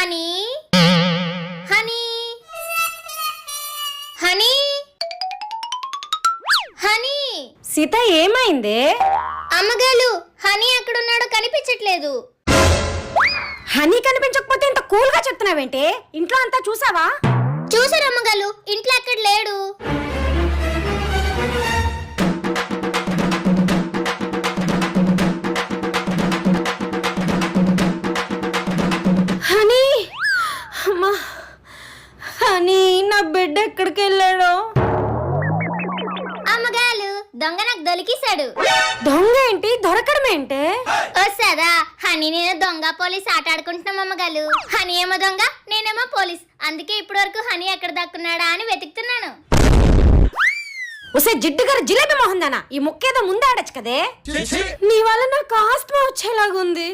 Honey honey honey honey. Sita ఏమైంది? అమ్మగారు honey ఎక్కడున్నాడో కనిపించట్లేదు. హనీ కనిపించకపోతే ఇంత కూల్ గా చెప్తున్నావేంటి? ఇంట్లో అంతా చూసావా? చూసారు అమ్మగారు, ఇంట్లో ఎక్కడ లేడు. హనీ, అమ్మా, హనీ నా బిడ్డ ఎక్కడికి వెళ్ళాడు? అమ్మగారు దొంగ నాకు దొరికేశాడు. దొంగ ఏంటి? దొరకడం ఏంటి? వస్తాదా? హనీ నేను దొంగ పోలీస్ ఆట ఆడుకుంటున్నాం అమ్మగారు. హనీ ఏమో దొంగ, నేనేమో పోలీస్. అందుకే ఇప్పటి వరకు హనీ ఎక్కడ దక్కున్నాడా అని వెతుకుతున్నాను. ఒసే జిడ్డు గారు జిలేబీ మొహందానా, ఈ ముక్కేదో ముందే ఆడచ్చు కదే. నీ వల్ల నాకు ఆస్మా వచ్చేలాగుంది.